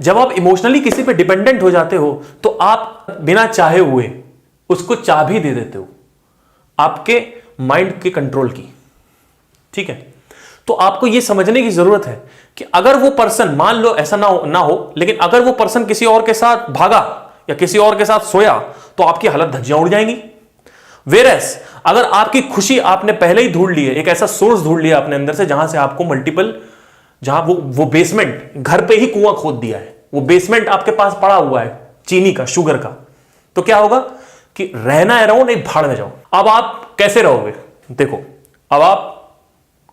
जब आप इमोशनली किसी पे डिपेंडेंट हो जाते हो तो आप बिना चाहे हुए उसको चाबी दे देते हो आपके माइंड के कंट्रोल की। ठीक है, तो आपको यह समझने की जरूरत है कि अगर वो पर्सन, मान लो ऐसा ना हो लेकिन अगर वो पर्सन किसी और के साथ भागा या किसी और के साथ सोया तो आपकी हालत धज्जियां उड़ जाएंगी। वेरएस अगर आपकी खुशी आपने पहले ही ढूंढ ली है, एक ऐसा सोर्स ढूंढ लिया अपने अंदर से जहां से आपको मल्टीपल, जहां वो बेसमेंट, घर पे ही कुआं खोद दिया है, वो बेसमेंट आपके पास पड़ा हुआ है चीनी का, शुगर का, तो क्या होगा कि रहना है रहो, नहीं भाड़ में जाओ। अब आप कैसे रहोगे? देखो, अब आप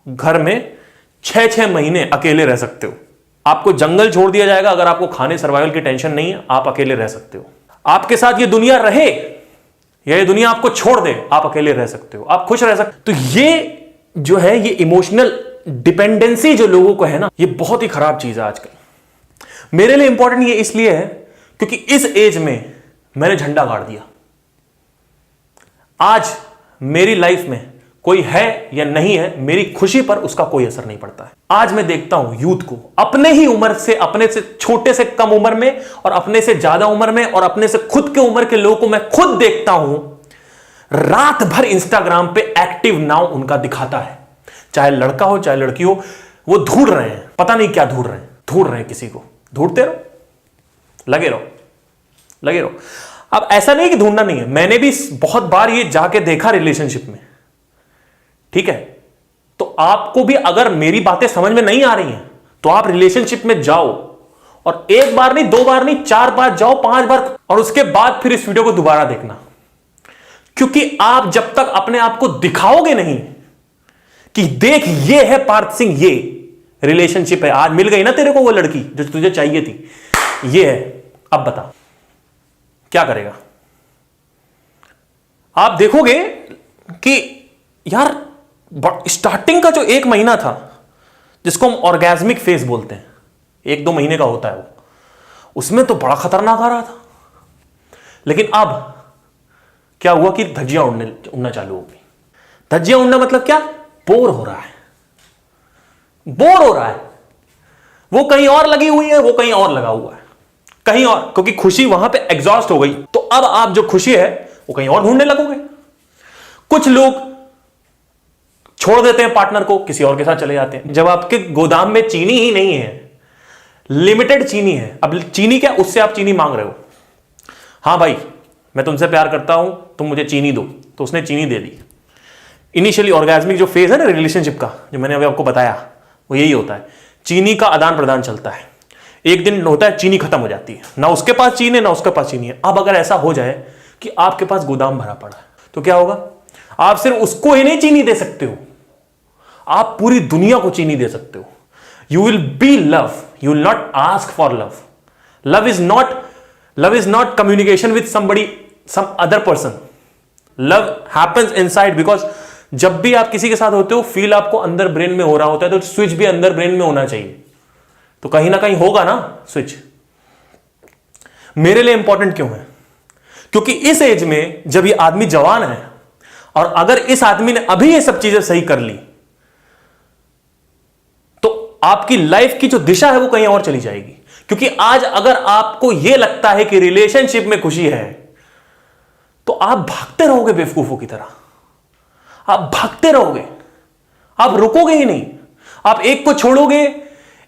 घर में 6-6 महीने अकेले रह सकते हो। आपको जंगल छोड़ दिया जाएगा अगर आपको खाने सर्वाइवल की टेंशन नहीं है, आप अकेले रह सकते हो। आपके साथ ये दुनिया रहे या ये दुनिया आपको छोड़ दे, आप अकेले रह सकते हो, आप खुश रह सकते हो। तो ये जो है, ये इमोशनल डिपेंडेंसी जो लोगों को है ना, ये बहुत ही खराब चीज है आजकल। मेरे लिए इंपॉर्टेंट ये इसलिए है क्योंकि इस एज में मैंने झंडा गाड़ दिया। आज मेरी लाइफ में कोई है या नहीं है, मेरी खुशी पर उसका कोई असर नहीं पड़ता है। आज मैं देखता हूं यूथ को अपने ही उम्र से, अपने से छोटे से कम उम्र में और अपने से ज्यादा उम्र में और अपने से खुद के उम्र के लोगों को मैं खुद देखता हूं, रात भर इंस्टाग्राम पे एक्टिव नाउ उनका दिखाता है। चाहे लड़का हो चाहे लड़की हो, वो ढूंढ रहे हैं, पता नहीं क्या ढूंढ रहे हैं किसी को। ढूंढते रहो, लगे रहो। अब ऐसा नहीं कि ढूंढना नहीं है, मैंने भी बहुत बार ये जाके देखा रिलेशनशिप में। ठीक है, तो आपको भी अगर मेरी बातें समझ में नहीं आ रही हैं तो आप रिलेशनशिप में जाओ और एक बार नहीं, 2 बार नहीं, 4 बार जाओ, 5 बार, और उसके बाद फिर इस वीडियो को दोबारा देखना। क्योंकि आप जब तक अपने आप को दिखाओगे नहीं कि देख ये है पार्थ सिंह, ये रिलेशनशिप है, आज मिल गई ना तेरे को वो लड़की जो तुझे चाहिए थी, ये है, अब बता क्या करेगा? आप देखोगे कि यार स्टार्टिंग का जो 1 महीना था, जिसको हम ऑर्गेज्मिक फेज बोलते हैं, 1-2 महीने का होता है वो, उसमें तो बड़ा खतरनाक आ रहा था। लेकिन अब क्या हुआ कि धज्जियां उड़ना चालू हो गई। धज्जियां उड़ना मतलब क्या? बोर हो रहा है। वो कहीं और लगी हुई है, वो कहीं और लगा हुआ है, कहीं और, क्योंकि खुशी वहां पे एग्जॉस्ट हो गई। तो अब आप जो खुशी है वो कहीं और ढूंढने लगोगे। कुछ लोग छोड़ देते हैं पार्टनर को, किसी और के साथ चले जाते हैं। जब आपके गोदाम में चीनी ही नहीं है, लिमिटेड चीनी है, अब चीनी क्या, उससे आप चीनी मांग रहे हो। हाँ भाई, मैं तुमसे प्यार करता हूं, तुम मुझे चीनी दो, तो उसने चीनी दे दी। इनिशियली ऑर्गेज्मिक जो फेज है ना रिलेशनशिप का, जो मैंने अभी आपको बताया, वो यही होता है, चीनी का आदान प्रदान चलता है। एक दिन होता है चीनी खत्म हो जाती है, ना उसके पास चीनी है ना उसके पास चीनी है। अब अगर ऐसा हो जाए कि आपके पास गोदाम भरा पड़ा है, तो क्या होगा? आप सिर्फ उसको ही नहीं चीनी दे सकते हो, आप पूरी दुनिया को चीनी दे सकते हो। You will be love, you will not ask for love. Love is not communication with somebody, some other person. Love happens inside, because जब भी आप किसी के साथ होते हो, फील आपको अंदर ब्रेन में हो रहा होता है, तो स्विच भी अंदर ब्रेन में होना चाहिए। तो कहीं ना कहीं होगा ना स्विच। मेरे लिए इंपॉर्टेंट क्यों है? क्योंकि इस एज में जब ये आदमी जवान है, और अगर इस आदमी ने अभी ये सब चीजें सही कर ली, तो आपकी लाइफ की जो दिशा है वो कहीं और चली जाएगी। क्योंकि आज अगर आपको यह लगता है कि रिलेशनशिप में खुशी है, तो आप भागते रहोगे बेवकूफों की तरह। आप भागते रहोगे, आप रुकोगे ही नहीं। आप एक को छोड़ोगे,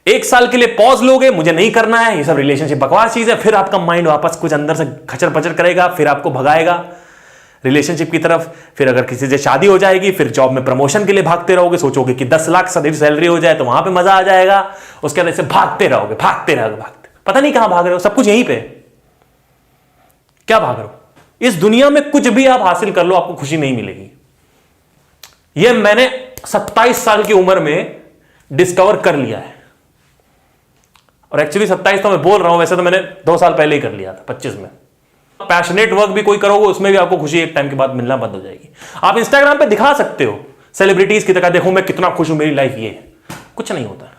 1 साल के लिए पॉज लोगे, मुझे नहीं करना है, ये सब रिलेशनशिप बकवास चीज है। फिर आपका माइंड वापस कुछ अंदर से खचर पचर करेगा, फिर आपको भगाएगा रिलेशनशिप की तरफ। फिर अगर किसी से शादी हो जाएगी, फिर जॉब में प्रमोशन के लिए भागते रहोगे, सोचोगे कि 10 लाख सैलरी हो जाए तो वहां पे मजा आ जाएगा। उसके बाद ऐसे भागते रहोगे, पता नहीं कहां भाग रहे हो, सब कुछ यहीं पे। क्या भाग रहे हो? इस दुनिया में कुछ भी आप हासिल कर लो, आपको खुशी नहीं मिलेगी। यह मैंने 27 साल की उम्र में डिस्कवर कर लिया है। और एक्चुअली 27 तो मैं बोल रहा हूं, वैसे तो मैंने 2 साल पहले ही कर लिया था, 25 में। पैशनेट वर्क भी कोई करोगे, उसमें भी आपको खुशी एक टाइम के बाद मिलना बंद हो जाएगी। आप इंस्टाग्राम पे दिखा सकते हो सेलिब्रिटीज की तरह, देखो मैं कितना खुश हूं, मेरी लाइफ ये है। कुछ नहीं होता,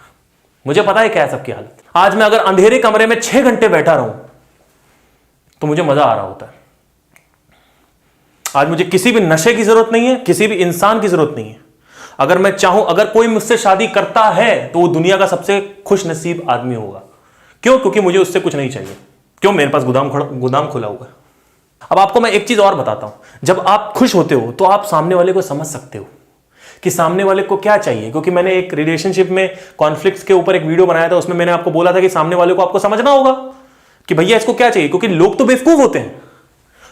मुझे पता है क्या है सबकी हालत। आज मैं अगर अंधेरे कमरे में 6 घंटे बैठा रहूं तो मुझे मजा आ रहा होता है। आज मुझे किसी भी नशे की जरूरत नहीं है, किसी भी इंसान की जरूरत नहीं है। अगर मैं चाहूं, अगर कोई मुझसे शादी करता है तो वो दुनिया का सबसे खुश नसीब आदमी होगा, क्यों? क्योंकि मुझे उससे कुछ नहीं चाहिए। क्यों? मेरे पास गोदाम खुला हुआ है। अब आपको मैं एक चीज और बताता हूं, जब आप खुश होते हो तो आप सामने वाले को समझ सकते हो कि सामने वाले को क्या चाहिए। क्योंकि मैंने एक रिलेशनशिप में कॉन्फ्लिक्ट्स के ऊपर एक वीडियो बनाया था, उसमें मैंने आपको बोला था कि सामने वाले को आपको समझना होगा कि भैया इसको क्या चाहिए। क्योंकि लोग तो बेवकूफ होते हैं,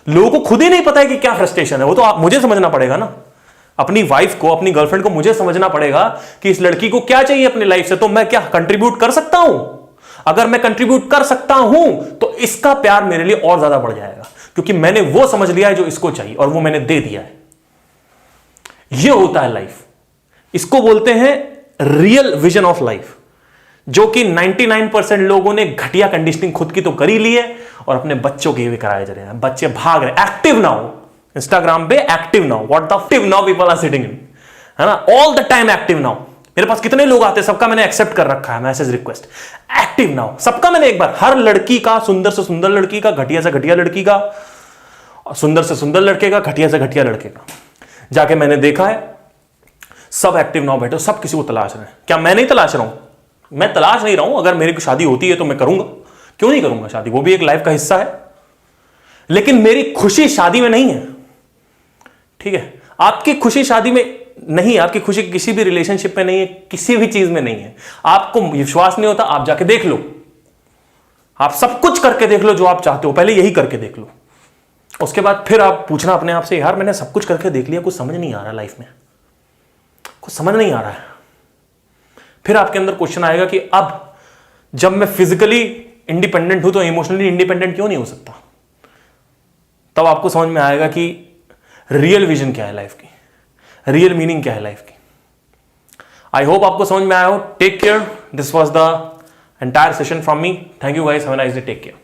लोगों को खुद ही नहीं पता है कि क्या फ्रस्ट्रेशन है। वो तो आप मुझे समझना पड़ेगा ना, अपनी वाइफ को, अपनी गर्लफ्रेंड को मुझे समझना पड़ेगा कि इस लड़की को क्या चाहिए अपनी लाइफ से, तो मैं क्या कंट्रीब्यूट कर सकता हूं। अगर मैं कंट्रीब्यूट कर सकता हूं तो इसका प्यार मेरे लिए और ज्यादा बढ़ जाएगा, क्योंकि मैंने वो समझ लिया है जो इसको चाहिए और वो मैंने दे दिया है। ये होता है लाइफ। इसको बोलते हैं रियल विजन ऑफ लाइफ, जो कि 99% लोगों ने घटिया कंडीशनिंग खुद की तो कर ही ली है और अपने बच्चों के भी कराए जा रहे हैं। बच्चे भाग रहे, एक्टिव नाउ, इंस्टाग्राम पे active now, what the active now people are sitting in, है ना, all the time active now. मेरे पास कितने लोग आते हैं, सबका मैंने एक्सेप्ट कर रखा है मैसेज रिक्वेस्ट, एक्टिव नाउ सबका मैंने एक बार, हर लड़की का, सुंदर से सुंदर लड़की का, घटिया से घटिया लड़की का, सुंदर से सुंदर लड़के का, घटिया से घटिया लड़के का, जाके मैंने देखा है, सब एक्टिव नाउ बैठे, सब किसी को तलाश रहे हैं। क्या मैं नहीं तलाश रहा हूं? मैं तलाश नहीं रहा हूं। अगर मेरी शादी होती है तो मैं करूंगा, क्यों नहीं करूंगा शादी, वो भी एक लाइफ का हिस्सा है। लेकिन मेरी खुशी शादी में नहीं है, ठीक है? आपकी खुशी शादी में नहीं, आपकी खुशी किसी भी रिलेशनशिप में नहीं है, किसी भी चीज में नहीं है। आपको विश्वास नहीं होता, आप जाके देख लो, आप सब कुछ करके देख लो जो आप चाहते हो, पहले यही करके देख लो। उसके बाद फिर आप पूछना अपने आप से, यार मैंने सब कुछ करके देख लिया, कुछ समझ नहीं आ रहा लाइफ में, कुछ समझ नहीं आ रहा है। फिर आपके अंदर क्वेश्चन आएगा कि अब जब मैं फिजिकली इंडिपेंडेंट हूं तो इमोशनली इंडिपेंडेंट क्यों नहीं हो सकता? तब आपको समझ में आएगा कि रियल विजन क्या है लाइफ की, रियल मीनिंग क्या है लाइफ की। आई होप आपको समझ में आया हो। Take care, this was the entire session from me. Thank you guys, have a nice day, take care.